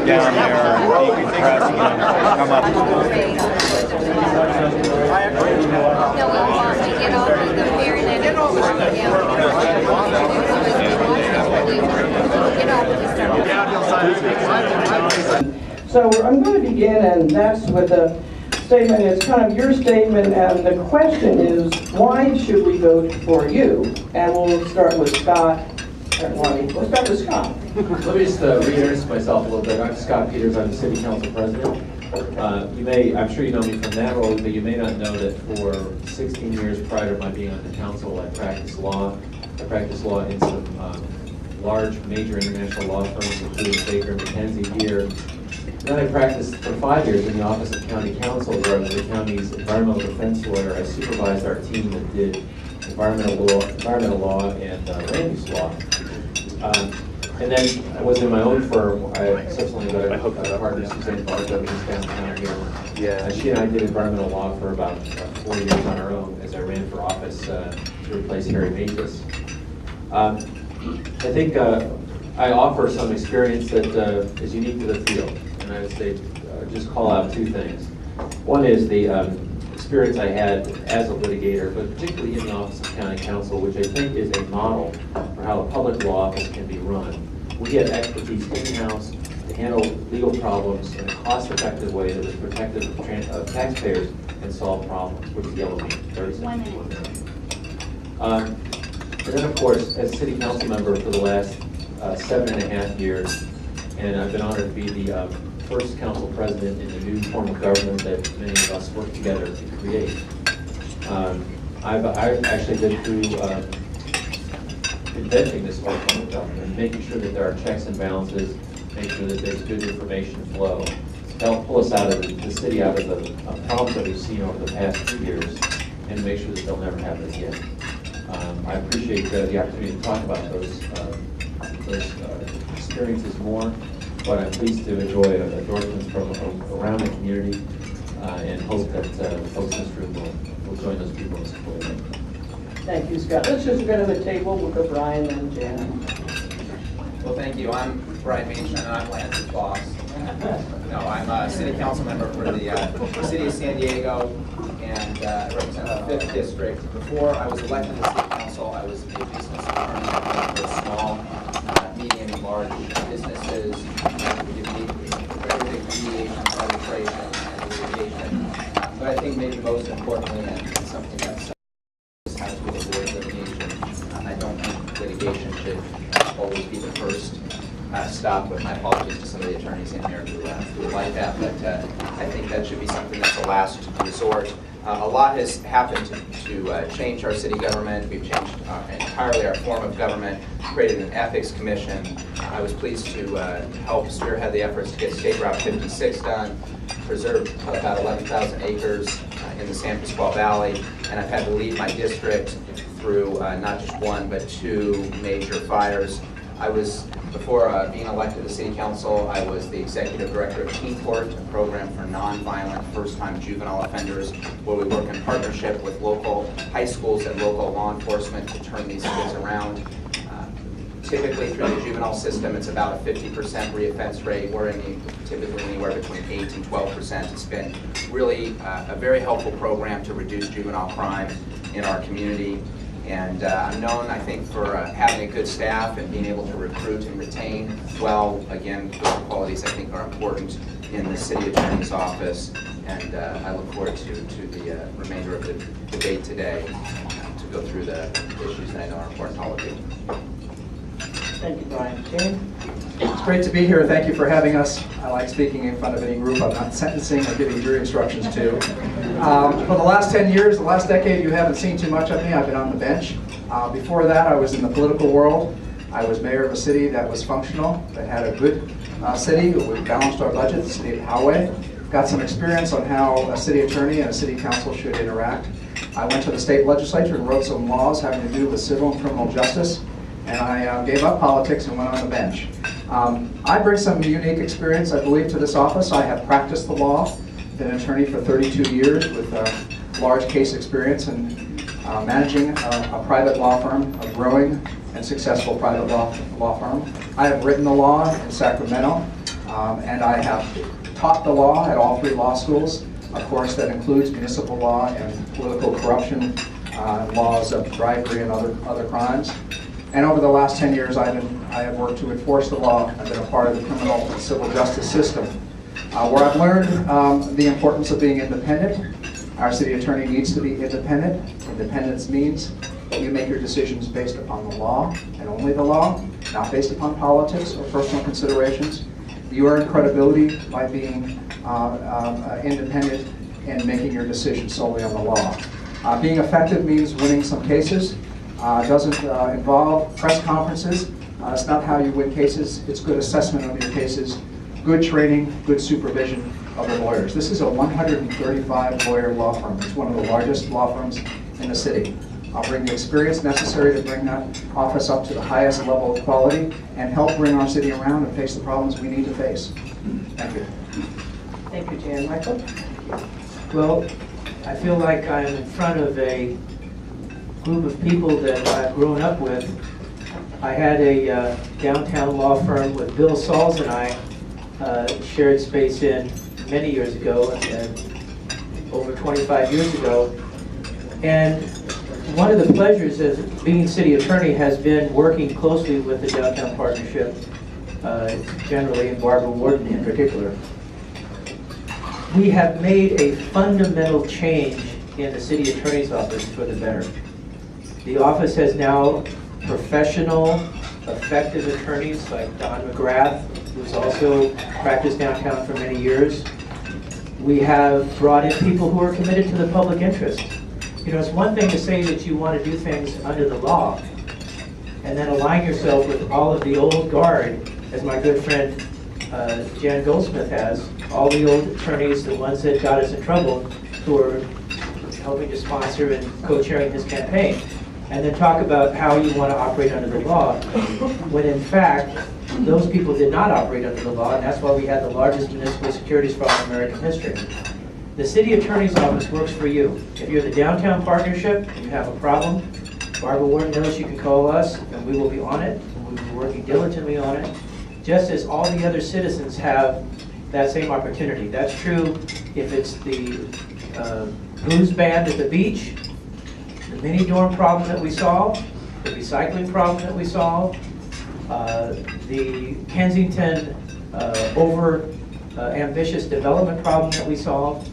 Down there, decompressing, come up. So I'm going to begin, and that's with a statement. It's kind of your statement, and the question is, why should we vote for you? And we'll start with Scott. We'll start with Scott. Let me just reintroduce myself a little bit. I'm Scott Peters. I'm the City Council President. I'm sure you know me from that role, but you may not know that for 16 years prior to my being on the council, I practiced law. I practiced law in some large, major international law firms, including Baker & McKenzie here. Then I practiced for 5 years in the Office of County Counsel, where I was the county's environmental defense lawyer. I supervised our team that did environmental law and land use law. And then I was in my own firm. I subsequently got a partner, Suzanne Barco, who's downtown here. Yeah. She and I did environmental law for about 4 years on our own as I ran for office to replace Harry Mathis. I think I offer some experience that is unique to the field, and I would say just call out two things. One is the experience I had as a litigator, but particularly in the Office of County Counsel, which I think is a model for how a public law office can be run. We have expertise in-house to handle legal problems in a cost-effective way that is protective of taxpayers and solve problems, which is yellow meat. 30 seconds. 1 minute. And then, of course, as a city council member for the last 7.5 years, and I've been honored to be the first council president in the new form of government that many of us work together to create. I've actually been through inventing this whole form of government and making sure that there are checks and balances, making sure that there's good information flow, to help pull us out of the city, out of the problems that we've seen over the past 2 years, and make sure that they'll never happen again. I appreciate the opportunity to talk about those experiences more, but I'm pleased to enjoy endorsements from around the community and hope that folks in this room will join those people in supporting them. Thank you, Scott. Let's just go to the table. We'll go Brian and Jan. Well, thank you. I'm Brian Manchin, and I'm Lance's boss. No, I'm a city council member for the city of San Diego, and I represent the 5th district. Before I was elected to city council, I was a business attorney for small, medium, and large businesses. We did everything from mediation, arbitration, and litigation. But I think maybe most importantly, and something that's has to avoid litigation. I don't think litigation should always be the first stop, with my apologies to some of the attorneys in here who would like that, but I think that should be something that's a last resort. A lot has happened to change our city government. We've changed entirely our form of government, created an ethics commission. I was pleased to help spearhead the efforts to get State Route 56 done, preserve about 11,000 acres in the San Pasqual Valley, and I've had to lead my district through not just one, but 2 major fires. Before being elected to City Council, I was the Executive Director of Teen Court, a program for nonviolent first-time juvenile offenders, where we work in partnership with local high schools and local law enforcement to turn these kids around. Typically through the juvenile system, it's about a 50% reoffense rate. We're typically anywhere between 8 and 12%. It's been really a very helpful program to reduce juvenile crime in our community. And I'm known, I think, for having a good staff and being able to recruit and retain well. Again, those qualities I think are important in the city attorney's office. And I look forward to the remainder of the debate today to go through the issues that I know are important to all of you. Thank you, Brian. Jane? It's great to be here. Thank you for having us. I like speaking in front of any group I'm not sentencing or giving jury instructions to. For the last 10 years, the last decade, you haven't seen too much of me. I've been on the bench. Before that, I was in the political world. I was mayor of a city that was functional, that had a good city. We balanced our budget, the city of Poway. Got some experience on how a city attorney and a city council should interact. I went to the state legislature and wrote some laws having to do with civil and criminal justice. And I gave up politics and went on the bench. I bring some unique experience, I believe, to this office. I have practiced the law, been an attorney for 32 years with large case experience in managing a private law firm, a growing and successful private law firm. I have written the law in Sacramento, and I have taught the law at all 3 law schools. Of course, that includes municipal law and political corruption, laws of bribery and other crimes. And over the last 10 years, I have worked to enforce the law. I've been a part of the criminal and civil justice system, where I've learned the importance of being independent. Our city attorney needs to be independent. Independence means that you make your decisions based upon the law and only the law, not based upon politics or personal considerations. You earn credibility by being independent and making your decisions solely on the law. Being effective means winning some cases. Doesn't involve press conferences. It's not how you win cases. It's good assessment of your cases, good training, good supervision of the lawyers. This is a 135 lawyer law firm. It's one of the largest law firms in the city. I'll bring the experience necessary to bring that office up to the highest level of quality and help bring our city around and face the problems we need to face. Thank you. Thank you, Jan. Michael? Well, I feel like I'm in front of a group of people that I've grown up with. I had a downtown law firm with Bill Sauls and I shared space in many years ago, and over 25 years ago. And one of the pleasures of being city attorney has been working closely with the Downtown Partnership, generally, and Barbara Warden in particular. We have made a fundamental change in the city attorney's office for the better. The office has now professional, effective attorneys like Don McGrath, who's also practiced downtown for many years. We have brought in people who are committed to the public interest. You know, it's one thing to say that you want to do things under the law and then align yourself with all of the old guard, as my good friend Jan Goldsmith has, all the old attorneys, the ones that got us in trouble, who are helping to sponsor and co-chairing his campaign, and then talk about how you want to operate under the law, when in fact, those people did not operate under the law, and that's why we had the largest municipal securities fraud in American history. The city attorney's office works for you. If you're the Downtown Partnership and you have a problem, Barbara Warden knows you can call us, and we will be on it, and we'll be working diligently on it, just as all the other citizens have that same opportunity. That's true if it's the blues band at the beach, the mini dorm problem that we solved, the recycling problem that we solved, the Kensington ambitious development problem that we solved.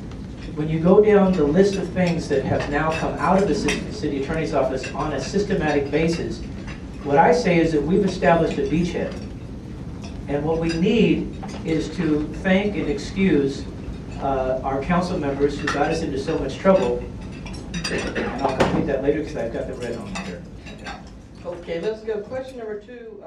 When you go down the list of things that have now come out of the city attorney's office on a systematic basis, what I say is that we've established a beachhead. And what we need is to thank and excuse our council members who got us into so much trouble. And I'll complete that later because I've got the red on here. Okay, let's go. Question number 2.